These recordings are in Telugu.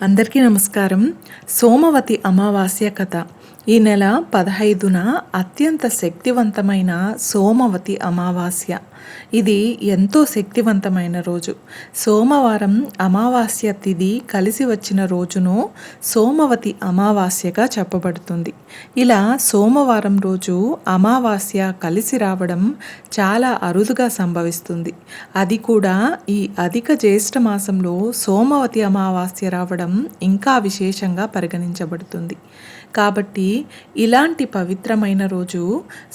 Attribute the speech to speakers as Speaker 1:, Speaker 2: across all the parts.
Speaker 1: అందరికీ నమస్కారం. సోమవతి అమావాస్య కథ. ఈ నెల 15న అత్యంత శక్తివంతమైన సోమవతి అమావాస్య. ఇది ఎంతో శక్తివంతమైన రోజు. సోమవారం అమావాస్య తిథి కలిసి వచ్చిన రోజును సోమవతి అమావాస్యగా చెప్పబడుతుంది. ఇలా సోమవారం రోజు అమావాస్య కలిసి రావడం చాలా అరుదుగా సంభవిస్తుంది. అది కూడా ఈ అధిక జ్యేష్ఠ మాసంలో సోమవతి అమావాస్య రావడం ఇంకా విశేషంగా పరిగణించబడుతుంది. కాబట్టి ఇలాంటి పవిత్రమైన రోజు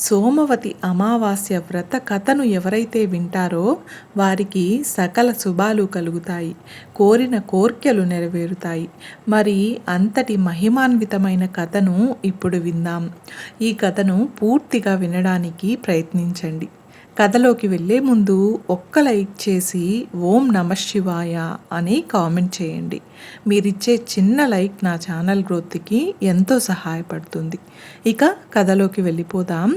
Speaker 1: సోమవతి అమావాస్య వ్రత కథను ఎవరైతే వింటారో వారికి సకల శుభాలు కలుగుతాయి, కోరిన కోర్కెలు నెరవేరుతాయి. మరి అంతటి మహిమాన్వితమైన కథను ఇప్పుడు విందాం. ఈ కథను పూర్తిగా వినడానికి ప్రయత్నించండి. కథలోకి వెళ్ళే ముందు ఒక్క లైక్ చేసి ఓం నమః శివాయ అని కామెంట్ చేయండి. మీరిచ్చే చిన్న లైక్ నా ఛానల్ గ్రోత్కి ఎంతో సహాయపడుతుంది. ఇక కథలోకి వెళ్ళిపోదాం.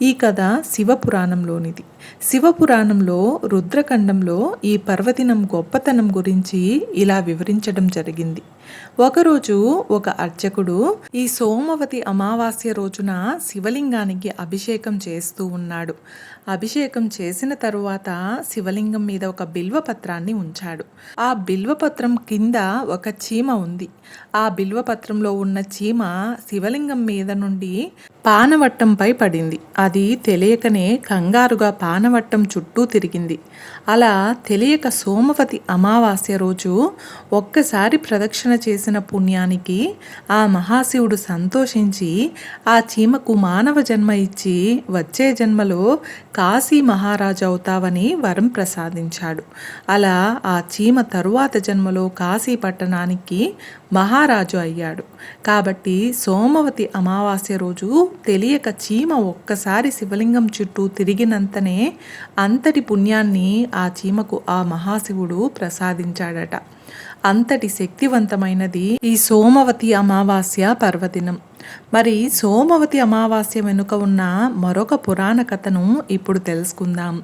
Speaker 1: ఈ కథ శివపురాణంలోనిది. శివపురాణంలో రుద్రఖండంలో ఈ పర్వదినం గొప్పతనం గురించి ఇలా వివరించడం జరిగింది. ఒకరోజు ఒక అర్చకుడు ఈ సోమవతి అమావాస్య రోజున శివలింగానికి అభిషేకం చేస్తూ ఉన్నాడు. అభిషేకం చేసిన తరువాత శివలింగం మీద ఒక బిల్వపత్రాన్ని ఉంచాడు. ఆ బిల్వపత్రం కింద ఒక చీమ ఉంది. ఆ బిల్వపత్రంలో ఉన్న చీమ శివలింగం మీద నుండి పానవట్టంపై పడింది. అది తెలియకనే కంగారుగా పానవట్టం చుట్టూ తిరిగింది. అలా తెలియక సోమవతి అమావాస్య రోజు ఒక్కసారి ప్రదక్షిణ చేసిన పుణ్యానికి ఆ మహాశివుడు సంతోషించి ఆ చీమకు మానవ జన్మ ఇచ్చి వచ్చే జన్మలో కాశీ మహారాజు అవుతావని వరం ప్రసాదించాడు. అలా ఆ చీమ తరువాత జన్మలో కాశీ పట్టణానికి మహారాజు అయ్యాడు. కాబట్టి సోమవతి అమావాస్య రోజు తెలియక చీమ ఒక్కసారి శివలింగం చుట్టూ తిరిగినంతనే అంతటి పుణ్యాన్ని ఆ చీమకు ఆ మహాశివుడు ప్రసాదించాడట. అంతటి శక్తివంతమైనది ఈ సోమవతి అమావాస్య పర్వదినం. మరి సోమవతి అమావాస్య వెనుక ఉన్న మరొక పురాణ కథను ఇప్పుడు తెలుసుకుందాం.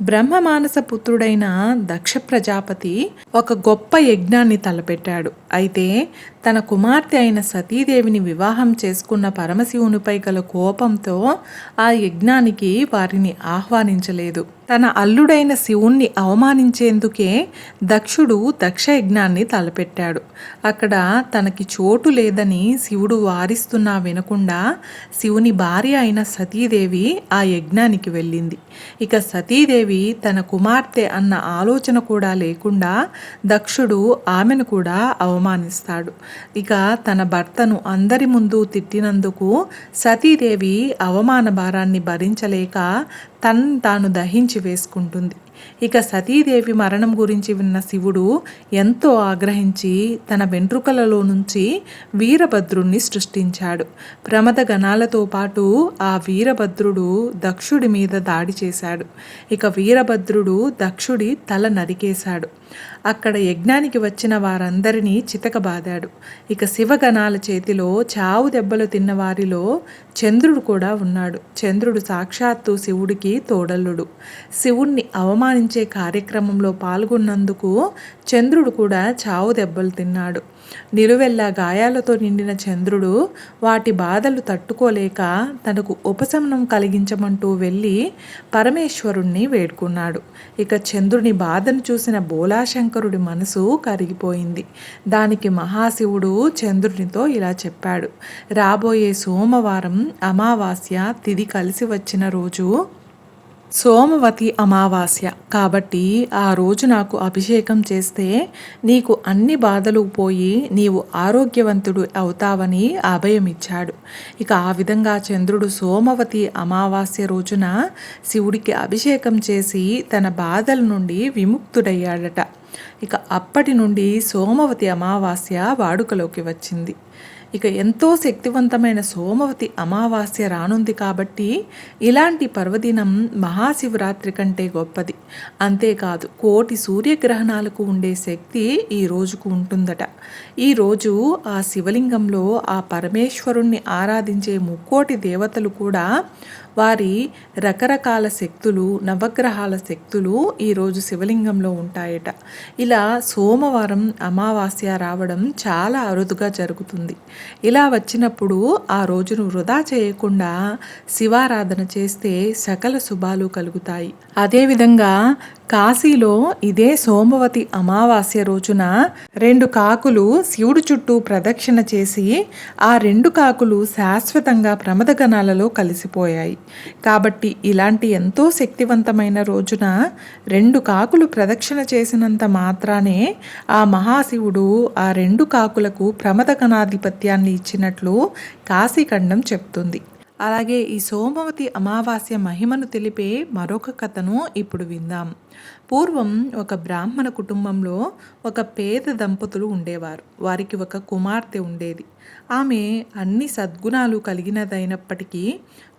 Speaker 1: బ్రహ్మమానస పుత్రుడైన దక్ష ప్రజాపతి ఒక గొప్ప యజ్ఞాన్ని తలపెట్టాడు. అయితే తన కుమార్తె అయిన సతీదేవిని వివాహం చేసుకున్న పరమశివునిపై గల కోపంతో ఆ యజ్ఞానికి వారిని ఆహ్వానించలేదు. తన అల్లుడైన శివుణ్ణి అవమానించేందుకే దక్షుడు దక్ష యజ్ఞాన్ని తలపెట్టాడు. అక్కడ తనకి చోటు లేదని శివుడు వారిస్తున్నా వినకుండా శివుని భార్య అయిన సతీదేవి ఆ యజ్ఞానికి వెళ్ళింది. ఇక సతీదేవి తన కుమార్తె అన్న ఆలోచన కూడా లేకుండా దక్షుడు ఆమెను కూడా అవమానిస్తాడు. ఇక తన భర్తను అందరి ముందు తిట్టినందుకు సతీదేవి అవమాన భారాన్ని భరించలేక తనను తాను దహించి వేసుకుంటుంది. ఇక సతీదేవి మరణం గురించి విన్న శివుడు ఎంతో ఆగ్రహించి తన వెంట్రుకలలో నుంచి వీరభద్రుణ్ణి సృష్టించాడు. ప్రమద గణాలతో పాటు ఆ వీరభద్రుడు దక్షుడి మీద దాడి చేశాడు. ఇక వీరభద్రుడు దక్షుడి తల నరికేశాడు. అక్కడ యజ్ఞానికి వచ్చిన వారందరినీ చితకబాదాడు. ఇక శివగణాల చేతిలో చావు దెబ్బలు తిన్న వారిలో చంద్రుడు కూడా ఉన్నాడు. చంద్రుడు సాక్షాత్తు శివుడికి తోడల్లుడు. శివుణ్ణి అవమానించే కార్యక్రమంలో పాల్గొన్నందుకు చంద్రుడు కూడా చావు దెబ్బలు తిన్నాడు. నిలువెల్లా గాయాలతో నిండిన చంద్రుడు వాటి బాధలు తట్టుకోలేక తనకు ఉపశమనం కలిగించమంటూ వెళ్ళి పరమేశ్వరుణ్ణి వేడుకున్నాడు. ఇక చంద్రుని బాధను చూసిన బోలాశంకరుడి మనసు కరిగిపోయింది. దానికి మహాశివుడు చంద్రునితో ఇలా చెప్పాడు: రాబోయే సోమవారం అమావాస్య తిథి కలిసి వచ్చిన రోజు సోమవతి అమావాస్య కాబట్టి ఆ రోజు నాకు అభిషేకం చేస్తే నీకు అన్ని బాధలు పోయి నీవు ఆరోగ్యవంతుడు అవుతావని అభయమిచ్చాడు. ఇక ఆ విధంగా చంద్రుడు సోమవతి అమావాస్య రోజున శివుడికి అభిషేకం చేసి తన బాధల నుండి విముక్తుడయ్యాడట. ఇక అప్పటి నుండి సోమవతి అమావాస్య వాడుకలోకి వచ్చింది. ఇక ఎంతో శక్తివంతమైన సోమవతి అమావాస్య రానుంది కాబట్టి ఇలాంటి పర్వదినం మహాశివరాత్రి కంటే గొప్పది. అంతేకాదు కోటి సూర్యగ్రహణాలకు ఉండే శక్తి ఈ రోజుకు ఉంటుందట. ఈరోజు ఆ శివలింగంలో ఆ పరమేశ్వరుణ్ణి ఆరాధించే ముక్కోటి దేవతలు కూడా వారి రకరకాల శక్తులు, నవగ్రహాల శక్తులు ఈరోజు శివలింగంలో ఉంటాయట. ఇలా సోమవారం అమావాస్య రావడం చాలా అరుదుగా జరుగుతుంది. ఇలా వచ్చినప్పుడు ఆ రోజును వృధా చేయకుండా శివారాధన చేస్తే సకల శుభాలు కలుగుతాయి. అదేవిధంగా కాశీలో ఇదే సోమవతి అమావాస్య రోజున 2 కాకులు శివుడు చుట్టూ ప్రదక్షిణ చేసి ఆ 2 కాకులు శాశ్వతంగా ప్రమదగణాలలో కలిసిపోయాయి. కాబట్టి ఇలాంటి ఎంతో శక్తివంతమైన రోజున 2 కాకులు ప్రదక్షిణ చేసినంత మాత్రానే ఆ మహాశివుడు ఆ 2 కాకులకు ప్రమదగణాధిపత్యాన్ని ఇచ్చినట్లు కాశీఖండం చెప్తుంది. అలాగే ఈ సోమవతి అమావాస్య మహిమను తెలిపే మరొక కథను ఇప్పుడు విందాం. పూర్వం ఒక బ్రాహ్మణ కుటుంబంలో ఒక పేద దంపతులు ఉండేవారు. వారికి ఒక కుమార్తె ఉండేది. ఆమె అన్ని సద్గుణాలు కలిగినదైనప్పటికీ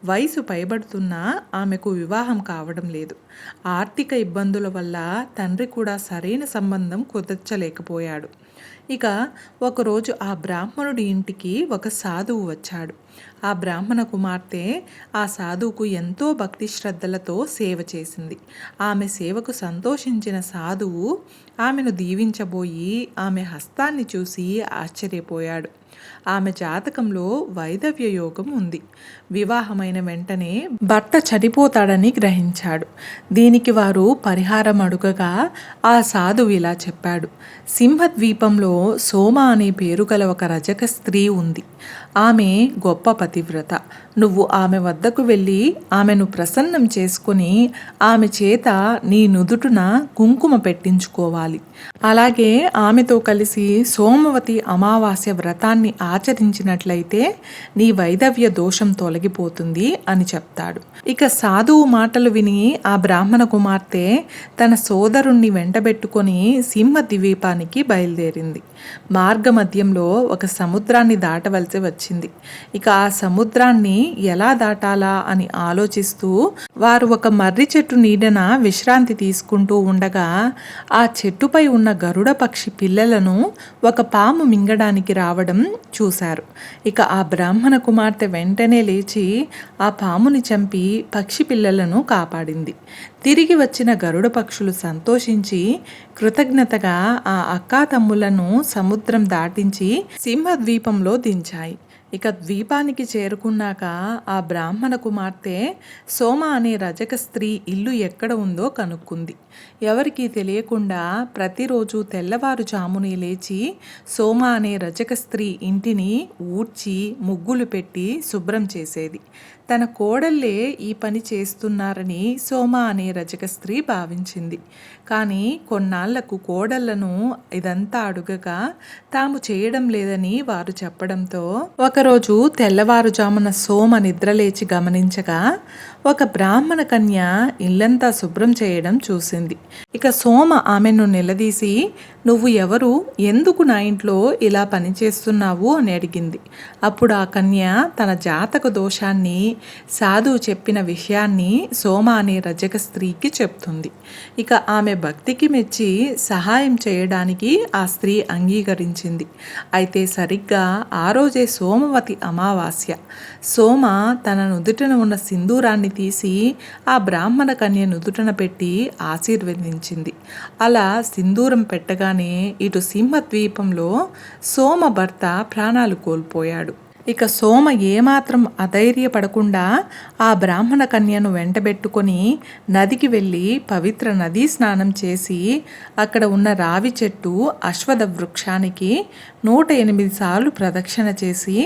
Speaker 1: వయసు పైబడుతున్నా ఆమెకు వివాహం కావడం లేదు. ఆర్థిక ఇబ్బందుల వల్ల తండ్రి కూడా సరైన సంబంధం కుదర్చలేకపోయాడు. ఇక ఒకరోజు ఆ బ్రాహ్మణుడి ఇంటికి ఒక సాధువు వచ్చాడు. ఆ బ్రాహ్మణ కుమార్తె ఆ సాధువుకు ఎంతో భక్తి శ్రద్ధలతో సేవ చేసింది. ఆమె సేవకు సంతోషించిన సాధువు ఆమెను దీవించబోయి ఆమె హస్తాన్ని చూసి ఆశ్చర్యపోయాడు. ఆమె జాతకంలో వైధవ్య యోగం ఉంది. వివాహమైన వెంటనే భర్త చనిపోతాడని గ్రహించాడు. దీనికి వారు పరిహారం అడుగగా ఆ సాధువు ఇలా చెప్పాడు. సింహద్వీపంలో సోమ అనే పేరు గల ఒక రజక స్త్రీ ఉంది. ఆమె గొప్ప పతివ్రత. నువ్వు ఆమె వద్దకు వెళ్ళి ఆమెను ప్రసన్నం చేసుకుని ఆమె చేత నీ నుదుటున కుంకుమ పెట్టించుకోవాలి. అలాగే ఆమెతో కలిసి సోమవతి అమావాస్య వ్రతాన్ని ఆచరించినట్లయితే నీ వైధవ్య దోషం తొలగిపోతుంది అని చెప్తాడు. ఇక సాధువు మాటలు విని ఆ బ్రాహ్మణ కుమార్తె తన సోదరుణ్ణి వెంటబెట్టుకొని సింహద్వీపానికి బయలుదేరింది. మార్గమధ్యంలో ఒక సముద్రాన్ని దాటవలసి వచ్చింది. ఇక ఆ సముద్రాన్ని ఎలా దాటాలా అని ఆలోచిస్తూ వారు ఒక మర్రి చెట్టు నీడన విశ్రాంతి తీసుకుంటూ ఉండగా ఆ చెట్టుపై ఉన్న గరుడ పక్షి పిల్లలను ఒక పాము మింగడానికి రావడం చూశారు. ఇక ఆ బ్రాహ్మణ కుమార్తె వెంటనే లేచి ఆ పాముని చంపి పక్షి పిల్లలను కాపాడింది. తిరిగి వచ్చిన గరుడ పక్షులు సంతోషించి కృతజ్ఞతగా ఆ అక్కాతమ్ములను సముద్రం దాటించి సింహద్వీపంలో దించాయి. ఇక ద్వీపానికి చేరుకున్నాక ఆ బ్రాహ్మణ కుమార్తె సోమ అనే రజక స్త్రీ ఇల్లు ఎక్కడ ఉందో కనుక్కుంది. ఎవరికీ తెలియకుండా ప్రతిరోజు తెల్లవారుజామునే లేచి సోమ అనే రజక స్త్రీ ఇంటిని ఊడ్చి ముగ్గులు పెట్టి శుభ్రం చేసేది. తన కోడళ్ళే ఈ పని చేస్తున్నారని సోమ అనే రజక స్త్రీ భావించింది. కానీ కొన్నాళ్లకు కోడళ్లను ఇదంతా అడుగగా తాము చేయడం లేదని వారు చెప్పడంతో ఒకరోజు తెల్లవారుజామున సోమ నిద్రలేచి గమనించగా ఒక బ్రాహ్మణ కన్య ఇల్లంతా శుభ్రం చేయడం చూసింది. ఇక సోమ ఆమెను నిలదీసి, నువ్వు ఎవరు, ఎందుకు నా ఇంట్లో ఇలా పనిచేస్తున్నావు అని అడిగింది. అప్పుడు ఆ కన్య తన జాతక దోషాన్ని, సాధువు చెప్పిన విషయాన్ని సోమ అనే రజక స్త్రీకి చెప్తుంది. ఇక ఆమె భక్తికి మెచ్చి సహాయం చేయడానికి ఆ స్త్రీ అంగీకరించింది. అయితే సరిగ్గా ఆ రోజే సోమవతి అమావాస్య. సోమ తన నుదుటన ఉన్న సింధూరాన్ని తీసి ఆ బ్రాహ్మణ కన్య నుదుటన పెట్టి ఆశీర్వదించింది. అలా సింధూరం పెట్టగానే ఇటు సింహద్వీపంలో సోమ భర్త ప్రాణాలు కోల్పోయాడు. ఇక సోమ ఏమాత్రం అధైర్యపడకుండా ఆ బ్రాహ్మణ కన్యను వెంటబెట్టుకొని నదికి వెళ్ళి పవిత్ర నదీ స్నానం చేసి అక్కడ ఉన్న రావి చెట్టు అశ్వథ వృక్షానికి 108 సార్లు ప్రదక్షిణ చేసి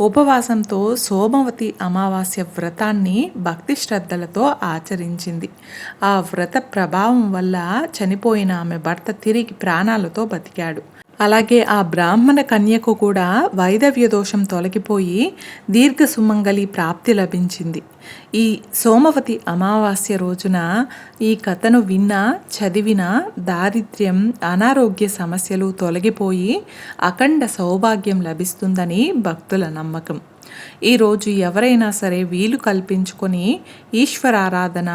Speaker 1: ఉపవాసంతో సోమవతి అమావాస్య వ్రతాన్ని భక్తి శ్రద్ధలతో ఆచరించింది. ఆ వ్రత ప్రభావం వల్ల చనిపోయిన ఆమె భర్త తిరిగి ప్రాణాలతో బతికాడు. అలాగే ఆ బ్రాహ్మణ కన్యకు కూడా వైదవ్య దోషం తొలగిపోయి దీర్ఘ సుమంగళి ప్రాప్తి లభించింది. ఈ సోమవతి అమావాస్య రోజున ఈ కథను విన్నా చదివినా దారిద్ర్యం, అనారోగ్య సమస్యలు తొలగిపోయి అఖండ సౌభాగ్యం లభిస్తుందని భక్తుల నమ్మకం. ఈరోజు ఎవరైనా సరే వీలు కల్పించుకొని ఈశ్వరారాధన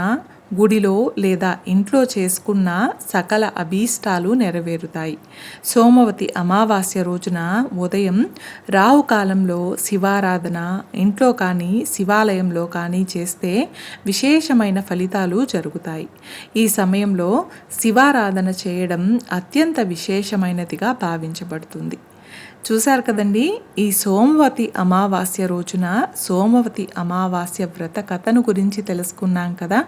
Speaker 1: గుడిలో లేదా ఇంట్లో చేసుకున్న సకల అభీష్టాలు నెరవేరుతాయి. సోమవతి అమావాస్య రోజున ఉదయం రాహుకాలంలో శివారాధన ఇంట్లో కానీ శివాలయంలో కానీ చేస్తే విశేషమైన ఫలితాలు జరుగుతాయి. ఈ సమయంలో శివారాధన చేయడం అత్యంత విశేషమైనదిగా భావించబడుతుంది. చూశారు కదండి, ఈ సోమవతి అమావాస్య రోజున సోమవతి అమావాస్య వ్రత కథను గురించి తెలుసుకున్నాం కదా.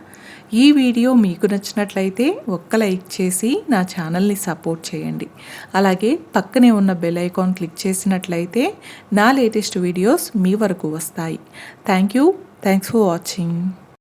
Speaker 1: ఈ వీడియో మీకు నచ్చినట్లయితే ఒక్క లైక్ చేసి నా ఛానల్ని సపోర్ట్ చేయండి. అలాగే పక్కనే ఉన్న బెల్ ఐకాన్ క్లిక్ చేసినట్లయితే నా లేటెస్ట్ వీడియోస్ మీ వరకు వస్తాయి. Thanks for watching.